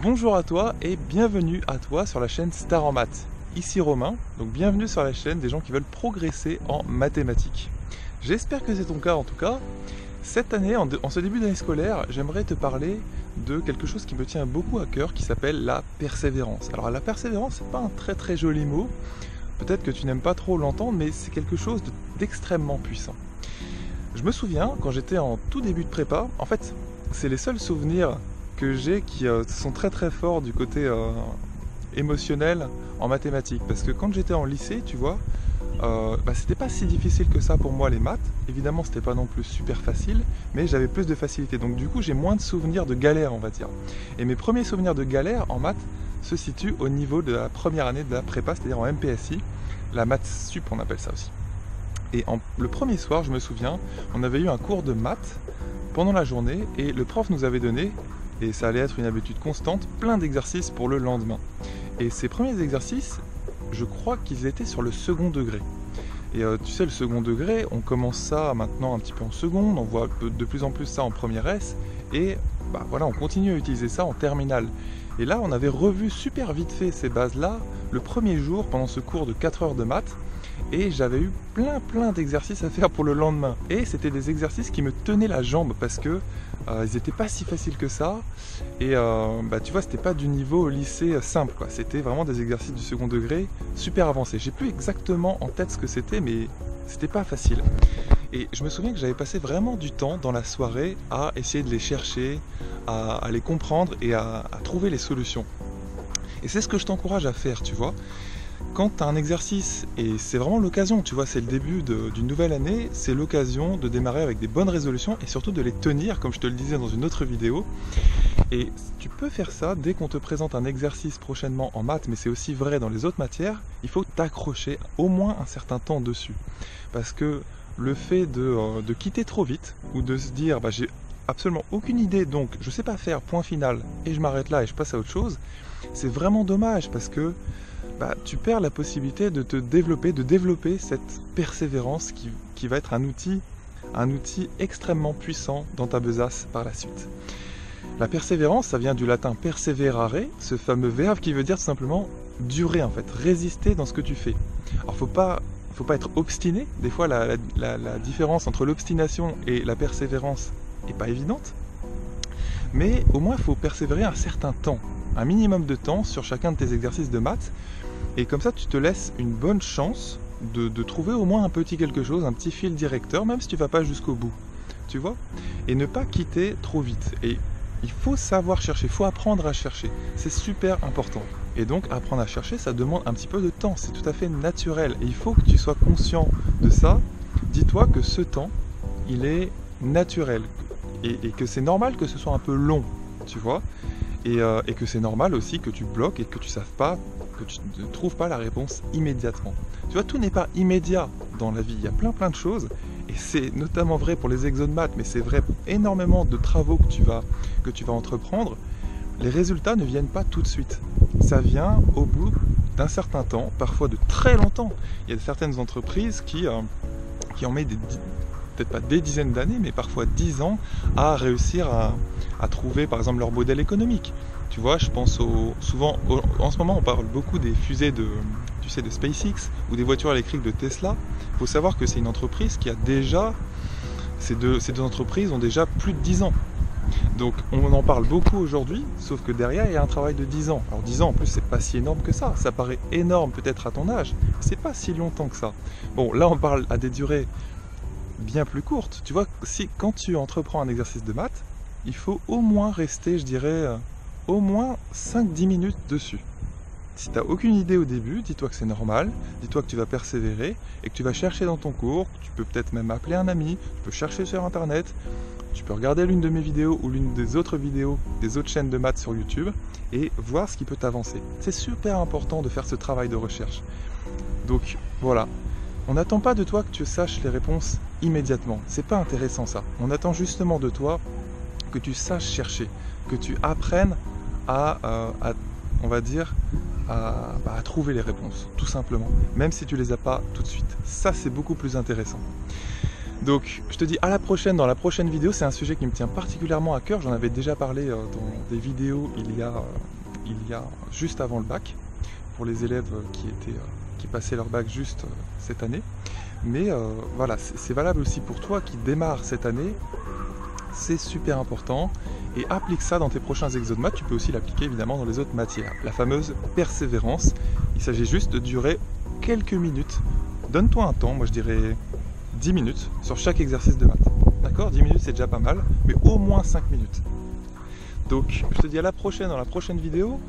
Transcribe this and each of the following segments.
Bonjour à toi et bienvenue à toi sur la chaîne Star en Maths. Ici Romain, donc bienvenue sur la chaîne des gens qui veulent progresser en mathématiques. J'espère que c'est ton cas en tout cas. Cette année, en ce début d'année scolaire, j'aimerais te parler de quelque chose qui me tient beaucoup à cœur qui s'appelle la persévérance. Alors la persévérance, c'est pas un très joli mot, peut-être que tu n'aimes pas trop l'entendre, mais c'est quelque chose d'extrêmement puissant. Je me souviens, quand j'étais en tout début de prépa, en fait, c'est les seuls souvenirs que j'ai qui sont très forts du côté émotionnel en mathématiques. Parce que quand j'étais en lycée, tu vois, c'était pas si difficile que ça pour moi les maths. Évidemment, c'était pas non plus super facile, mais j'avais plus de facilité. Donc du coup, j'ai moins de souvenirs de galère, on va dire. Et mes premiers souvenirs de galère en maths se situent au niveau de la première année de la prépa, c'est-à-dire en MPSI, la maths sup, on appelle ça aussi. Et le premier soir, je me souviens, on avait eu un cours de maths pendant la journée et le prof nous avait donné, et ça allait être une habitude constante, plein d'exercices pour le lendemain. Et ces premiers exercices, je crois qu'ils étaient sur le second degré. Et tu sais, le second degré, on commence ça maintenant un petit peu en seconde, on voit de plus en plus ça en première S, et voilà, on continue à utiliser ça en terminale. Et là, on avait revu super vite fait ces bases-là le premier jour pendant ce cours de 4 heures de maths, et j'avais eu plein d'exercices à faire pour le lendemain. Et c'était des exercices qui me tenaient la jambe parce que ils n'étaient pas si faciles que ça. Et tu vois, c'était pas du niveau au lycée simple, quoi. C'était vraiment des exercices du second degré super avancés. J'ai plus exactement en tête ce que c'était, mais c'était pas facile. Et je me souviens que j'avais passé vraiment du temps dans la soirée à essayer de les chercher, à les comprendre et à trouver les solutions. Et c'est ce que je t'encourage à faire, tu vois. Quand tu as un exercice, et c'est vraiment l'occasion, tu vois, c'est le début d'une nouvelle année, c'est l'occasion de démarrer avec des bonnes résolutions et surtout de les tenir, comme je te le disais dans une autre vidéo. Et tu peux faire ça dès qu'on te présente un exercice prochainement en maths, mais c'est aussi vrai dans les autres matières, il faut t'accrocher au moins un certain temps dessus. Parce que le fait de quitter trop vite, ou de se dire j'ai absolument aucune idée, donc je sais pas faire, point final, et je m'arrête là et je passe à autre chose, c'est vraiment dommage parce que tu perds la possibilité de développer cette persévérance qui va être un outil extrêmement puissant dans ta besace par la suite. La persévérance, ça vient du latin perseverare, ce fameux verbe qui veut dire tout simplement durer en fait, résister dans ce que tu fais. Alors faut pas être obstiné, des fois la différence entre l'obstination et la persévérance n'est pas évidente, mais au moins il faut persévérer un certain temps, un minimum de temps sur chacun de tes exercices de maths. Et comme ça, tu te laisses une bonne chance de trouver au moins un petit quelque chose, un petit fil directeur, même si tu ne vas pas jusqu'au bout, tu vois. Et ne pas quitter trop vite. Et il faut savoir chercher, il faut apprendre à chercher. C'est super important. Et donc, apprendre à chercher, ça demande un petit peu de temps. C'est tout à fait naturel. Et il faut que tu sois conscient de ça. Dis-toi que ce temps, il est naturel. Et que c'est normal que ce soit un peu long, tu vois. Et que c'est normal aussi que tu bloques et que tu ne trouves pas la réponse immédiatement. Tu vois, tout n'est pas immédiat dans la vie, il y a plein de choses, et c'est notamment vrai pour les exos de maths, mais c'est vrai pour énormément de travaux que tu vas entreprendre. Les résultats ne viennent pas tout de suite. Ça vient au bout d'un certain temps, parfois de très longtemps. Il y a certaines entreprises qui en mettent peut-être pas des dizaines d'années, mais parfois 10 ans à réussir à trouver par exemple leur modèle économique. Tu vois, je pense en ce moment on parle beaucoup des fusées de SpaceX ou des voitures électriques de Tesla. Il faut savoir que c'est une entreprise qui a déjà, ces deux entreprises ont déjà plus de 10 ans. Donc on en parle beaucoup aujourd'hui, sauf que derrière il y a un travail de 10 ans. Alors 10 ans en plus c'est pas si énorme que ça paraît énorme peut-être à ton âge, mais c'est pas si longtemps que ça. Bon, là on parle à des durées bien plus courtes. Tu vois, quand tu entreprends un exercice de maths, il faut au moins rester, je dirais, au moins 5-10 minutes dessus. Si tu n'as aucune idée au début, dis-toi que c'est normal, dis-toi que tu vas persévérer et que tu vas chercher dans ton cours, tu peux peut-être même appeler un ami, tu peux chercher sur internet, tu peux regarder l'une de mes vidéos ou l'une des autres vidéos des autres chaînes de maths sur YouTube et voir ce qui peut t'avancer. C'est super important de faire ce travail de recherche. Donc voilà, on n'attend pas de toi que tu saches les réponses immédiatement, c'est pas intéressant ça. On attend justement de toi que tu saches chercher, que tu apprennes à trouver les réponses, tout simplement, même si tu les as pas tout de suite. Ça, c'est beaucoup plus intéressant. Donc je te dis à la prochaine dans la prochaine vidéo. C'est un sujet qui me tient particulièrement à cœur. J'en avais déjà parlé dans des vidéos il y a juste avant le bac, pour les élèves qui passaient leur bac juste cette année. Mais voilà, c'est valable aussi pour toi qui démarre cette année. C'est super important et applique ça dans tes prochains exos de maths. Tu peux aussi l'appliquer évidemment dans les autres matières. La fameuse persévérance, il s'agit juste de durer quelques minutes. Donne-toi un temps, moi je dirais 10 minutes sur chaque exercice de maths. D'accord? 10 minutes c'est déjà pas mal, mais au moins 5 minutes. Donc je te dis à la prochaine dans la prochaine vidéo.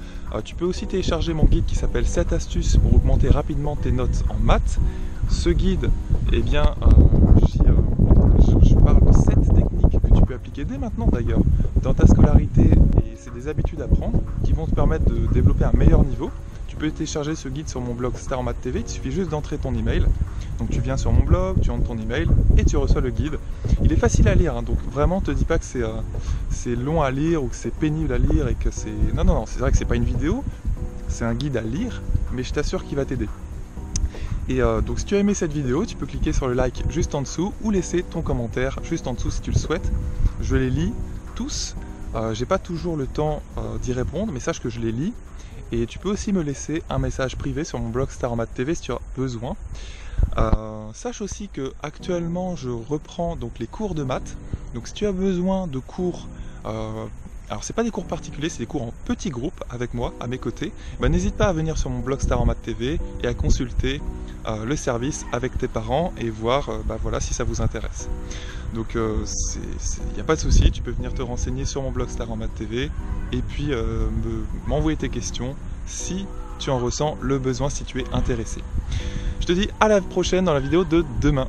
Tu peux aussi télécharger mon guide qui s'appelle 7 astuces pour augmenter rapidement tes notes en maths. Ce guide, eh bien, je parle de 7 techniques que tu peux appliquer dès maintenant d'ailleurs dans ta scolarité, et c'est des habitudes à prendre qui vont te permettre de développer un meilleur niveau. Tu peux télécharger ce guide sur mon blog Star en Maths TV, il suffit juste d'entrer ton email. Donc tu viens sur mon blog, tu entres ton email et tu reçois le guide. Il est facile à lire, hein, donc vraiment te dis pas que c'est long à lire ou que c'est pénible à lire et que c'est... Non, c'est vrai que c'est pas une vidéo, c'est un guide à lire, mais je t'assure qu'il va t'aider. Et donc si tu as aimé cette vidéo, tu peux cliquer sur le like juste en dessous ou laisser ton commentaire juste en dessous si tu le souhaites. Je les lis tous, j'ai pas toujours le temps d'y répondre, mais sache que je les lis. Et tu peux aussi me laisser un message privé sur mon blog Star en Maths TV si tu as besoin. Sache aussi que actuellement je reprends donc les cours de maths. Donc si tu as besoin de cours, alors c'est pas des cours particuliers, c'est des cours en petits groupes avec moi, à mes côtés, n'hésite pas à venir sur mon blog Star en Maths TV et à consulter le service avec tes parents et voir voilà, si ça vous intéresse. Donc il n'y a pas de souci, tu peux venir te renseigner sur mon blog Star en Maths TV et puis m'envoyer tes questions si tu en ressens le besoin, si tu es intéressé. Je te dis à la prochaine dans la vidéo de demain.